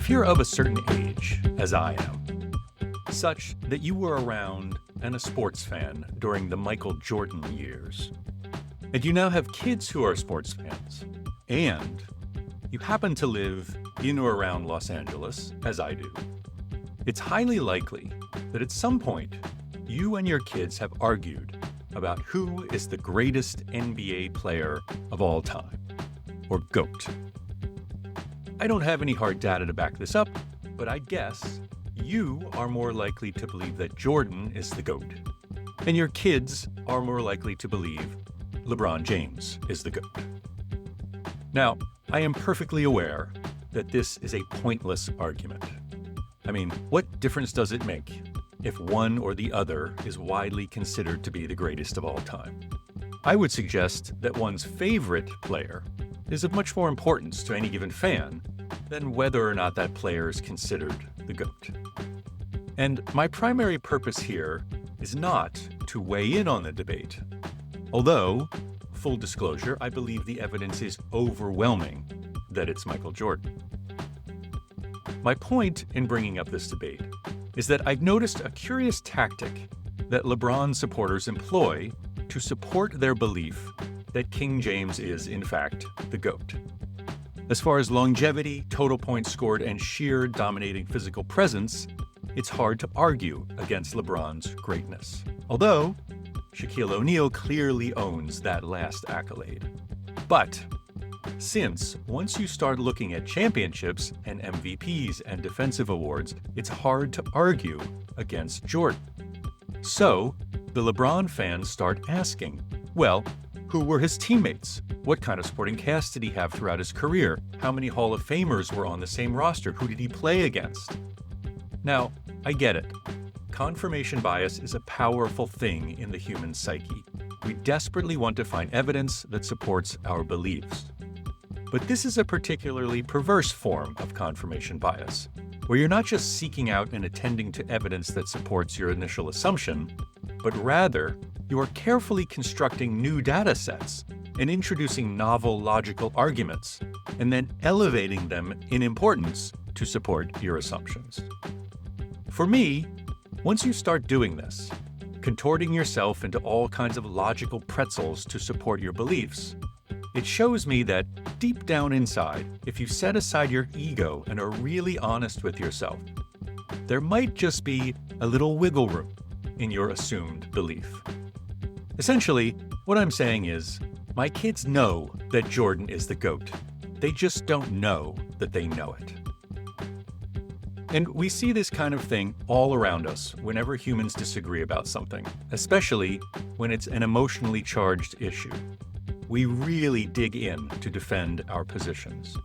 If you're of a certain age, as I am, such that you were around and a sports fan during the Michael Jordan years, and you now have kids who are sports fans, and you happen to live in or around Los Angeles, as I do, it's highly likely that at some point you and your kids have argued about who is the greatest NBA player of all time, or GOAT. I don't have any hard data to back this up, but I guess you are more likely to believe that Jordan is the GOAT, and your kids are more likely to believe LeBron James is the GOAT. Now, I am perfectly aware that this is a pointless argument. I mean, what difference does it make if one or the other is widely considered to be the greatest of all time? I would suggest that one's favorite player is of much more importance to any given fan than whether or not that player is considered the GOAT. And my primary purpose here is not to weigh in on the debate, although, full disclosure, I believe the evidence is overwhelming that it's Michael Jordan. My point in bringing up this debate is that I've noticed a curious tactic that LeBron supporters employ to support their belief that King James is, in fact, the GOAT. As far as longevity, total points scored, and sheer dominating physical presence, it's hard to argue against LeBron's greatness. Although, Shaquille O'Neal clearly owns that last accolade. But since once you start looking at championships and MVPs and defensive awards, it's hard to argue against Jordan. So, the LeBron fans start asking, well, who were his teammates? What kind of supporting cast did he have throughout his career? How many Hall of Famers were on the same roster? Who did he play against? Now, I get it. Confirmation bias is a powerful thing in the human psyche. We desperately want to find evidence that supports our beliefs. But this is a particularly perverse form of confirmation bias, where you're not just seeking out and attending to evidence that supports your initial assumption, but rather you are carefully constructing new data sets and introducing novel logical arguments, and then elevating them in importance to support your assumptions. For me, once you start doing this, contorting yourself into all kinds of logical pretzels to support your beliefs, it shows me that deep down inside, if you set aside your ego and are really honest with yourself, there might just be a little wiggle room in your assumed belief. Essentially, what I'm saying is, my kids know that Jordan is the GOAT. They just don't know that they know it. And we see this kind of thing all around us whenever humans disagree about something, especially when it's an emotionally charged issue. We really dig in to defend our positions.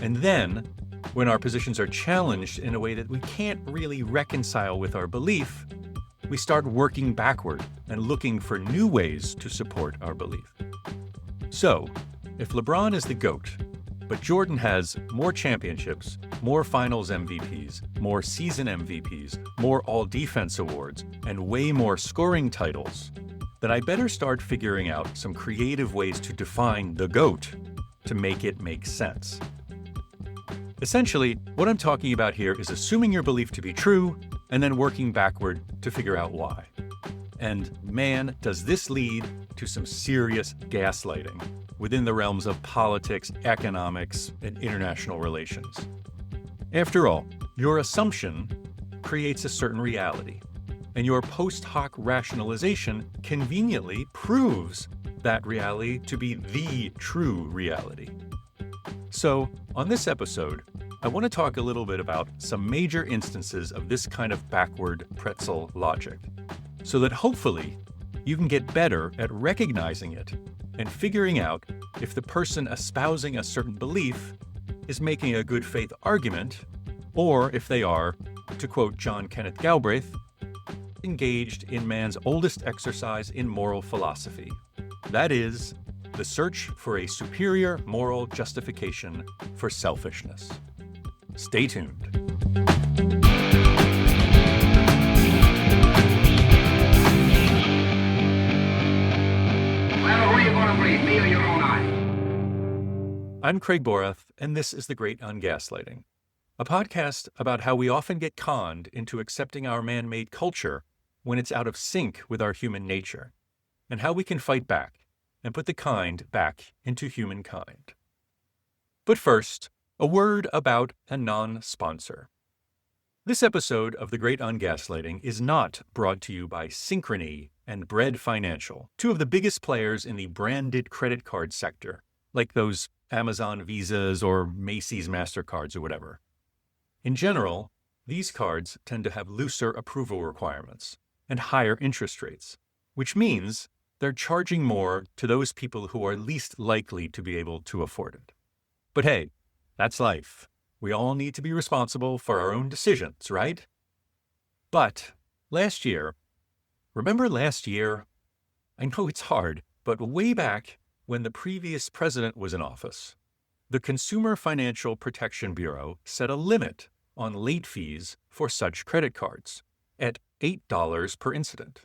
And then, when our positions are challenged in a way that we can't really reconcile with our belief, we start working backward and looking for new ways to support our belief. So, if LeBron is the GOAT, but Jordan has more championships, more finals MVPs, more season MVPs, more all-defense awards, and way more scoring titles, then I better start figuring out some creative ways to define the GOAT to make it make sense. Essentially, what I'm talking about here is assuming your belief to be true and then working backward to figure out why. And man, does this lead to some serious gaslighting within the realms of politics, economics, and international relations. After all, your assumption creates a certain reality, and your post hoc rationalization conveniently proves that reality to be the true reality. So, on this episode, I want to talk a little bit about some major instances of this kind of backward pretzel logic, so that hopefully you can get better at recognizing it and figuring out if the person espousing a certain belief is making a good faith argument, or if they are, to quote John Kenneth Galbraith, engaged in man's oldest exercise in moral philosophy. That is, the search for a superior moral justification for selfishness. Stay tuned. Well, who are you going to believe, me or your own eye? I'm Craig Borath, and this is The Great Ungaslighting, a podcast about how we often get conned into accepting our man-made culture when it's out of sync with our human nature, and how we can fight back and put the kind back into humankind. But first, a word about a non-sponsor. This episode of The Great Ungaslighting is not brought to you by Synchrony and Bread Financial, two of the biggest players in the branded credit card sector, like those Amazon Visas or Macy's MasterCards or whatever. In general, these cards tend to have looser approval requirements and higher interest rates, which means they're charging more to those people who are least likely to be able to afford it. But hey, that's life. We all need to be responsible for our own decisions, right? But remember last year? I know it's hard, but way back when the previous president was in office, the Consumer Financial Protection Bureau set a limit on late fees for such credit cards at $8 per incident.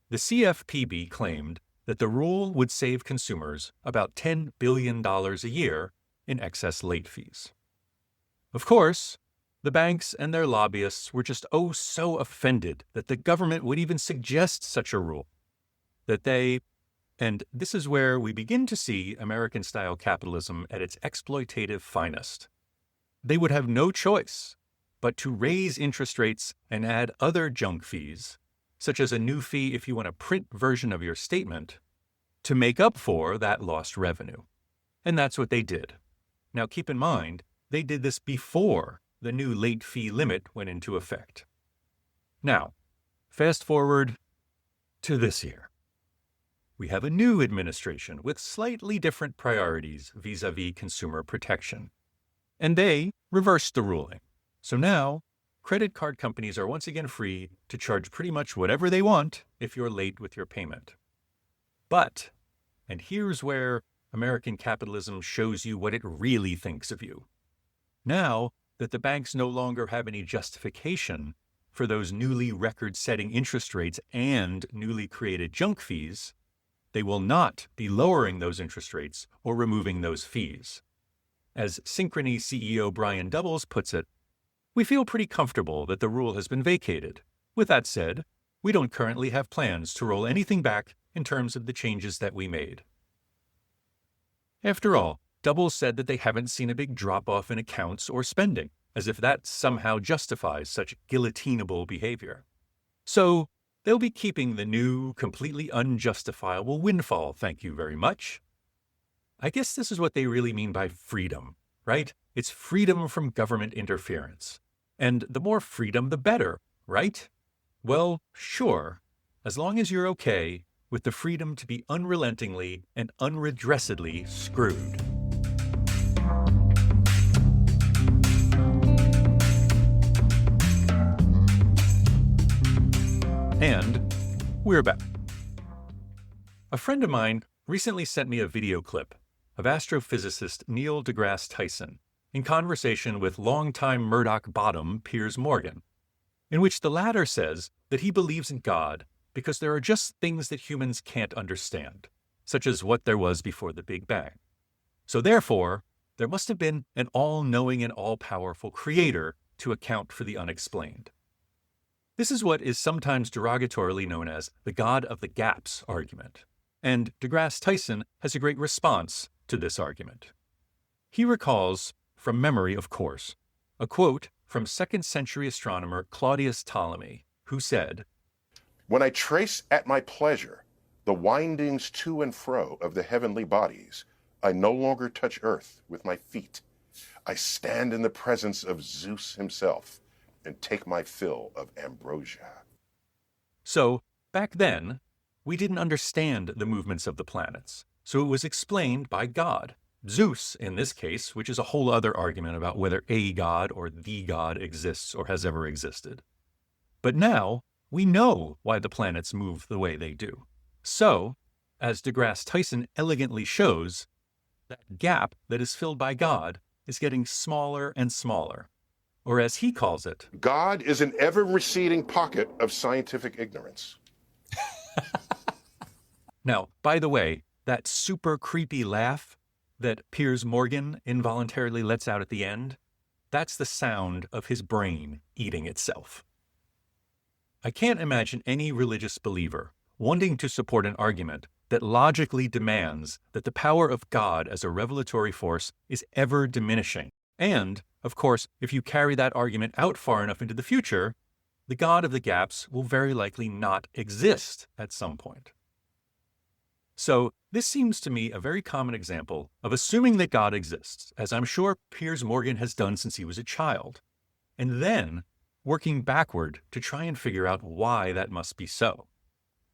The CFPB claimed that the rule would save consumers about $10 billion a year in excess late fees. Of course, the banks and their lobbyists were just so offended that the government would even suggest such a rule, that and this is where we begin to see American-style capitalism at its exploitative finest. They would have no choice but to raise interest rates and add other junk fees, such as a new fee if you want a print version of your statement, to make up for that lost revenue. And that's what they did. Now keep in mind, they did this before the new late fee limit went into effect. Now, fast forward to this year. We have a new administration with slightly different priorities vis-a-vis consumer protection. And they reversed the ruling. So now, credit card companies are once again free to charge pretty much whatever they want if you're late with your payment. But, and here's where American capitalism shows you what it really thinks of you. Now that the banks no longer have any justification for those newly record-setting interest rates and newly created junk fees, they will not be lowering those interest rates or removing those fees. As Synchrony CEO Brian Doubles puts it, we feel pretty comfortable that the rule has been vacated. With that said, we don't currently have plans to roll anything back in terms of the changes that we made. After all, Doubles said that they haven't seen a big drop-off in accounts or spending, as if that somehow justifies such guillotinable behavior. So, they'll be keeping the new, completely unjustifiable windfall, thank you very much. I guess this is what they really mean by freedom, right? It's freedom from government interference. And the more freedom, the better, right? Well, sure, as long as you're okay with the freedom to be unrelentingly and unredressedly screwed. And we're back. A friend of mine recently sent me a video clip of astrophysicist Neil deGrasse Tyson in conversation with longtime Murdoch bottom Piers Morgan, in which the latter says that he believes in God because there are just things that humans can't understand, such as what there was before the Big Bang. So therefore, there must have been an all-knowing and all-powerful creator to account for the unexplained. This is what is sometimes derogatorily known as the God of the Gaps argument, and deGrasse Tyson has a great response to this argument. He recalls, from memory of course, a quote from 2nd century astronomer Claudius Ptolemy, who said, "When I trace at my pleasure the windings to and fro of the heavenly bodies, I no longer touch earth with my feet. I stand in the presence of Zeus himself and take my fill of ambrosia." So, back then, we didn't understand the movements of the planets, so it was explained by God. Zeus, in this case, which is a whole other argument about whether a god or the god exists or has ever existed. But now, we know why the planets move the way they do. So, as deGrasse Tyson elegantly shows, that gap that is filled by God is getting smaller and smaller. Or as he calls it, God is an ever-receding pocket of scientific ignorance. Now, by the way, that super creepy laugh that Piers Morgan involuntarily lets out at the end, That's the sound of his brain eating itself. I can't imagine any religious believer wanting to support an argument that logically demands that the power of God as a revelatory force is ever diminishing. And, of course, if you carry that argument out far enough into the future, the God of the gaps will very likely not exist at some point. So, this seems to me a very common example of assuming that God exists, as I'm sure Piers Morgan has done since he was a child, and then working backward to try and figure out why that must be so.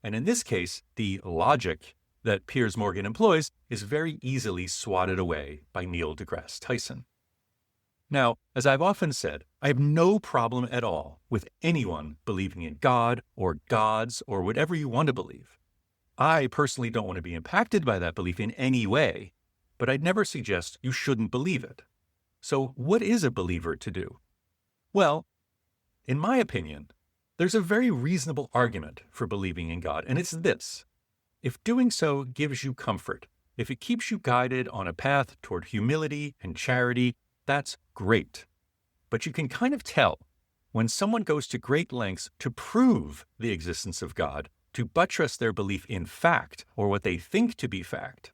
And in this case, the logic that Piers Morgan employs is very easily swatted away by Neil deGrasse Tyson. Now, as I've often said, I have no problem at all with anyone believing in God or gods or whatever you want to believe. I personally don't want to be impacted by that belief in any way, but I'd never suggest you shouldn't believe it. So what is a believer to do? Well, in my opinion, there's a very reasonable argument for believing in God, and it's this. If doing so gives you comfort, if it keeps you guided on a path toward humility and charity, that's great. But you can kind of tell when someone goes to great lengths to prove the existence of God, to buttress their belief in fact, or what they think to be fact,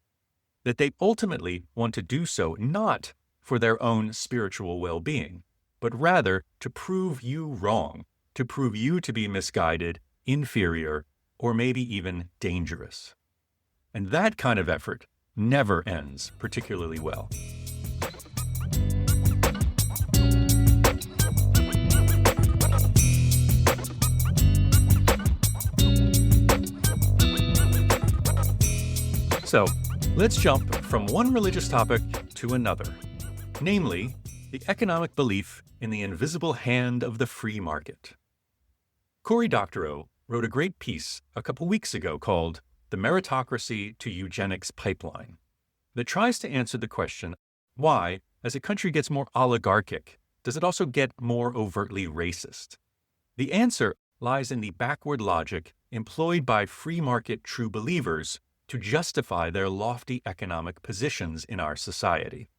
that they ultimately want to do so not for their own spiritual well-being, but rather to prove you wrong, to prove you to be misguided, inferior, or maybe even dangerous. And that kind of effort never ends particularly well. So, let's jump from one religious topic to another, namely, the economic belief in the invisible hand of the free market. Cory Doctorow wrote a great piece a couple weeks ago called The Meritocracy to Eugenics Pipeline that tries to answer the question, why, as a country gets more oligarchic, does it also get more overtly racist? The answer lies in the backward logic employed by free market true believers to justify their lofty economic positions in our society.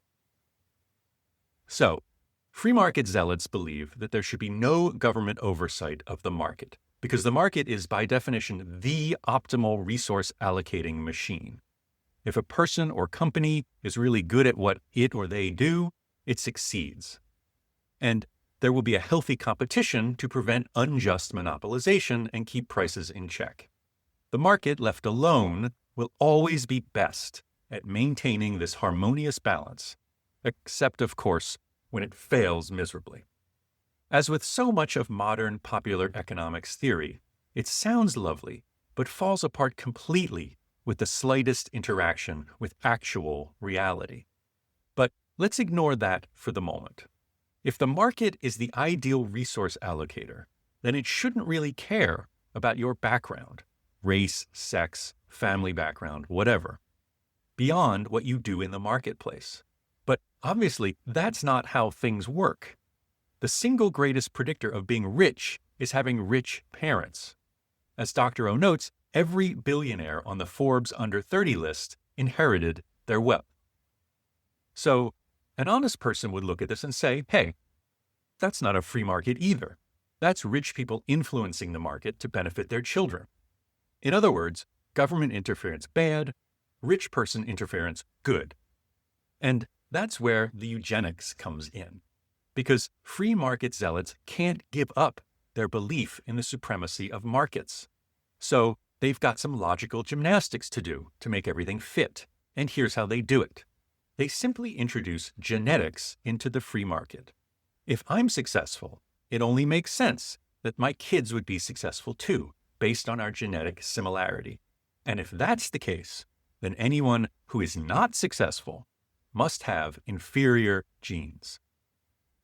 So, free market zealots believe that there should be no government oversight of the market, because the market is by definition the optimal resource allocating machine. If a person or company is really good at what it or they do, it succeeds. And there will be a healthy competition to prevent unjust monopolization and keep prices in check. The market, left alone, will always be best at maintaining this harmonious balance, except, of course, when it fails miserably. As with so much of modern popular economics theory, it sounds lovely, but falls apart completely with the slightest interaction with actual reality. But let's ignore that for the moment. If the market is the ideal resource allocator, then it shouldn't really care about your background, race, sex, family background, whatever, beyond what you do in the marketplace. But obviously, that's not how things work. The single greatest predictor of being rich is having rich parents. As Doctorow notes, every billionaire on the Forbes under 30 list inherited their wealth. So, an honest person would look at this and say, hey, that's not a free market either. That's rich people influencing the market to benefit their children. In other words, government interference bad, rich person interference good. And that's where the eugenics comes in, because free market zealots can't give up their belief in the supremacy of markets. So they've got some logical gymnastics to do to make everything fit, and here's how they do it. They simply introduce genetics into the free market. If I'm successful, it only makes sense that my kids would be successful too, based on our genetic similarity. And if that's the case, then anyone who is not successful must have inferior genes.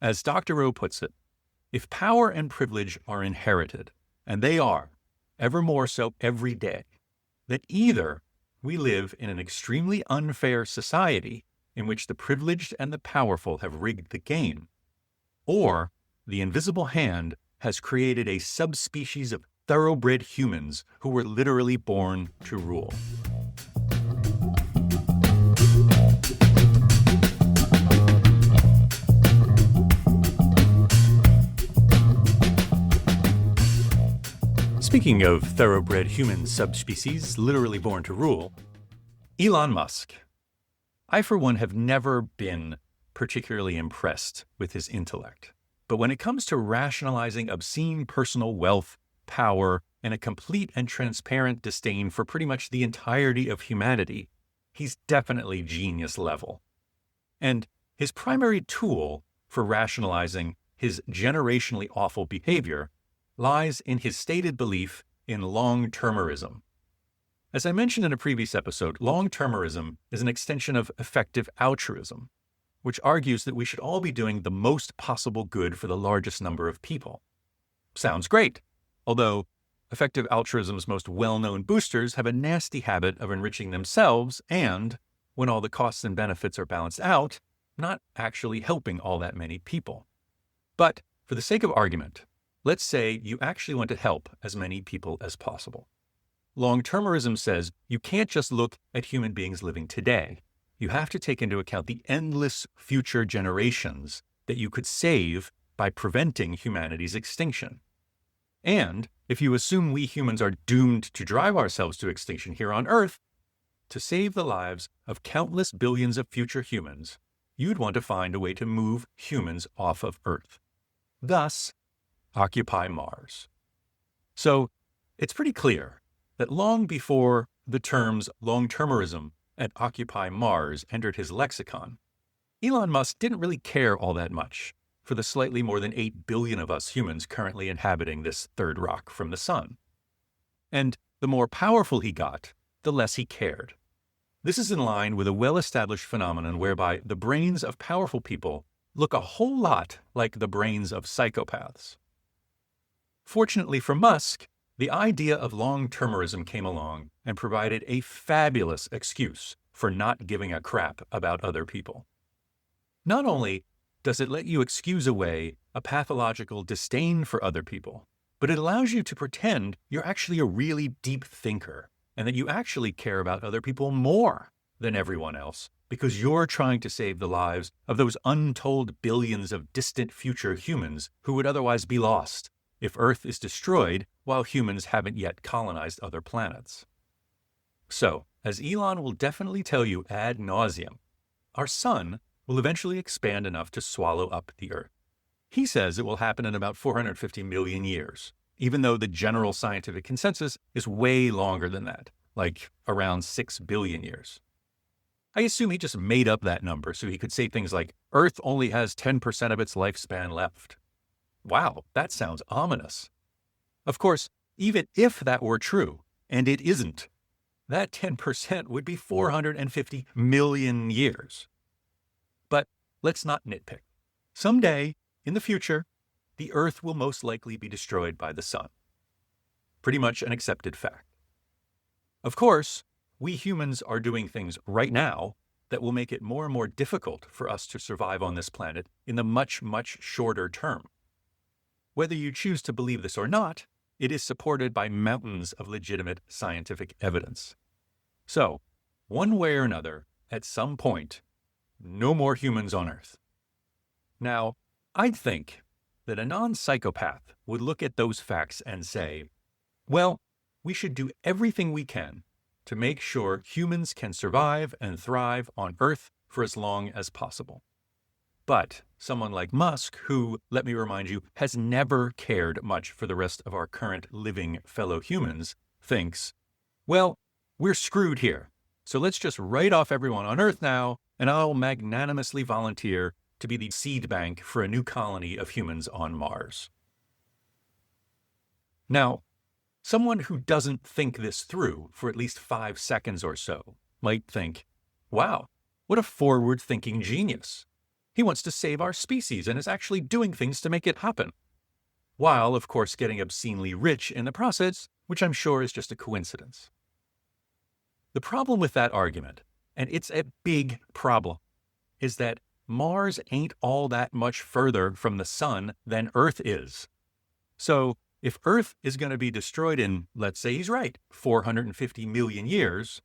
As Doctorow puts it, if power and privilege are inherited, and they are, ever more so every day, then either we live in an extremely unfair society in which the privileged and the powerful have rigged the game, or the invisible hand has created a subspecies of thoroughbred humans who were literally born to rule. Speaking of thoroughbred human subspecies, literally born to rule, Elon Musk. I, for one, have never been particularly impressed with his intellect. But when it comes to rationalizing obscene personal wealth, power, and a complete and transparent disdain for pretty much the entirety of humanity, he's definitely genius level. And his primary tool for rationalizing his generationally awful behavior lies in his stated belief in long-termerism. As I mentioned in a previous episode, long-termerism is an extension of effective altruism, which argues that we should all be doing the most possible good for the largest number of people. Sounds great, although effective altruism's most well-known boosters have a nasty habit of enriching themselves and, when all the costs and benefits are balanced out, not actually helping all that many people. But for the sake of argument, let's say you actually want to help as many people as possible. Long-termerism says you can't just look at human beings living today. You have to take into account the endless future generations that you could save by preventing humanity's extinction. And if you assume we humans are doomed to drive ourselves to extinction here on Earth, to save the lives of countless billions of future humans, you'd want to find a way to move humans off of Earth. Thus, occupy Mars. So, it's pretty clear that long before the terms long-termerism and occupy Mars entered his lexicon, Elon Musk didn't really care all that much for the slightly more than 8 billion of us humans currently inhabiting this third rock from the sun. And the more powerful he got, the less he cared. This is in line with a well-established phenomenon whereby the brains of powerful people look a whole lot like the brains of psychopaths. Fortunately for Musk, the idea of long-termerism came along and provided a fabulous excuse for not giving a crap about other people. Not only does it let you excuse away a pathological disdain for other people, but it allows you to pretend you're actually a really deep thinker and that you actually care about other people more than everyone else because you're trying to save the lives of those untold billions of distant future humans who would otherwise be lost if Earth is destroyed while humans haven't yet colonized other planets. So, as Elon will definitely tell you ad nauseum, our sun will eventually expand enough to swallow up the Earth. He says it will happen in about 450 million years, even though the general scientific consensus is way longer than that, like around 6 billion years. I assume he just made up that number so he could say things like, Earth only has 10% of its lifespan left. Wow, that sounds ominous. Of course, even if that were true, and it isn't, that 10% would be 450 million years. But let's not nitpick. Someday, in the future, the Earth will most likely be destroyed by the sun. Pretty much an accepted fact. Of course, we humans are doing things right now that will make it more and more difficult for us to survive on this planet in the much, much shorter term. Whether you choose to believe this or not, it is supported by mountains of legitimate scientific evidence. So, one way or another, at some point, no more humans on Earth. Now, I'd think that a non-psychopath would look at those facts and say, well, we should do everything we can to make sure humans can survive and thrive on Earth for as long as possible. But someone like Musk, who, let me remind you, has never cared much for the rest of our current living fellow humans, thinks, well, we're screwed here, so let's just write off everyone on Earth now, and I'll magnanimously volunteer to be the seed bank for a new colony of humans on Mars. Now, someone who doesn't think this through for at least 5 seconds or so might think, wow, what a forward-thinking genius. He wants to save our species and is actually doing things to make it happen. While, of course, getting obscenely rich in the process, which I'm sure is just a coincidence. The problem with that argument, and it's a big problem, is that Mars ain't all that much further from the sun than Earth is. So, if Earth is going to be destroyed in, let's say he's right, 450 million years,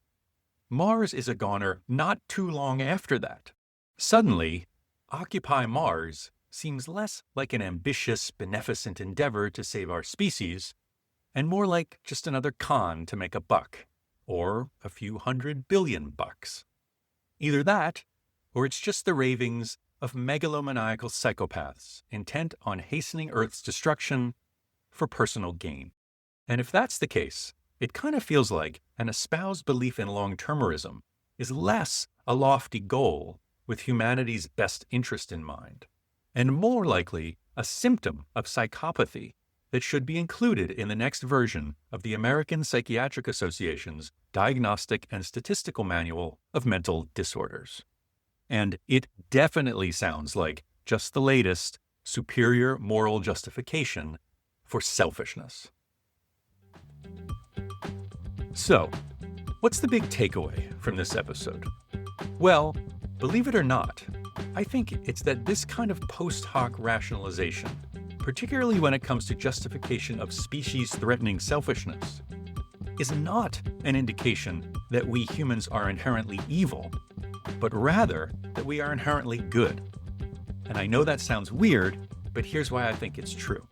Mars is a goner not too long after that. Suddenly, Occupy Mars seems less like an ambitious, beneficent endeavor to save our species and more like just another con to make a buck, or a few $100 billion. Either that, or it's just the ravings of megalomaniacal psychopaths intent on hastening Earth's destruction for personal gain. And if that's the case, it kind of feels like an espoused belief in long-termerism is less a lofty goal with humanity's best interest in mind, and more likely a symptom of psychopathy that should be included in the next version of the American Psychiatric Association's Diagnostic and Statistical Manual of Mental Disorders. And it definitely sounds like just the latest superior moral justification for selfishness. So, what's the big takeaway from this episode? Well, believe it or not, I think it's that this kind of post hoc rationalization, particularly when it comes to justification of species-threatening selfishness, is not an indication that we humans are inherently evil, but rather that we are inherently good. And I know that sounds weird, but here's why I think it's true.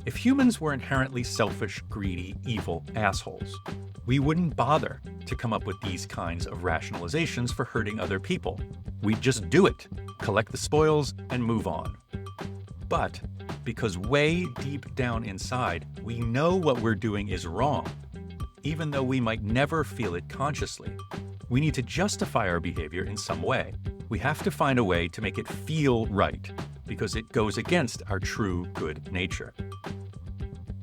If humans were inherently selfish, greedy, evil assholes, we wouldn't bother to come up with these kinds of rationalizations for hurting other people. We'd just do it, collect the spoils, and move on. But because way deep down inside, we know what we're doing is wrong, even though we might never feel it consciously, we need to justify our behavior in some way. We have to find a way to make it feel right, because it goes against our true good nature.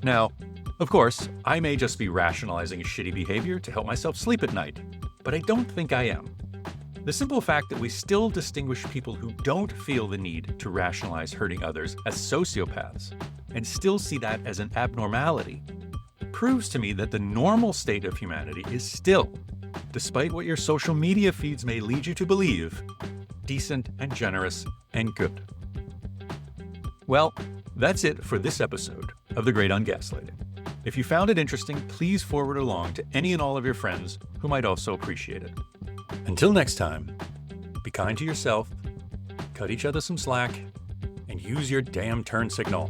Now, of course, I may just be rationalizing shitty behavior to help myself sleep at night, but I don't think I am. The simple fact that we still distinguish people who don't feel the need to rationalize hurting others as sociopaths, and still see that as an abnormality, proves to me that the normal state of humanity is still, despite what your social media feeds may lead you to believe, decent and generous and good. Well, that's it for this episode of The Great Ungaslighting. If you found it interesting, please forward it along to any and all of your friends who might also appreciate it. Until next time, be kind to yourself, cut each other some slack, and use your damn turn signal.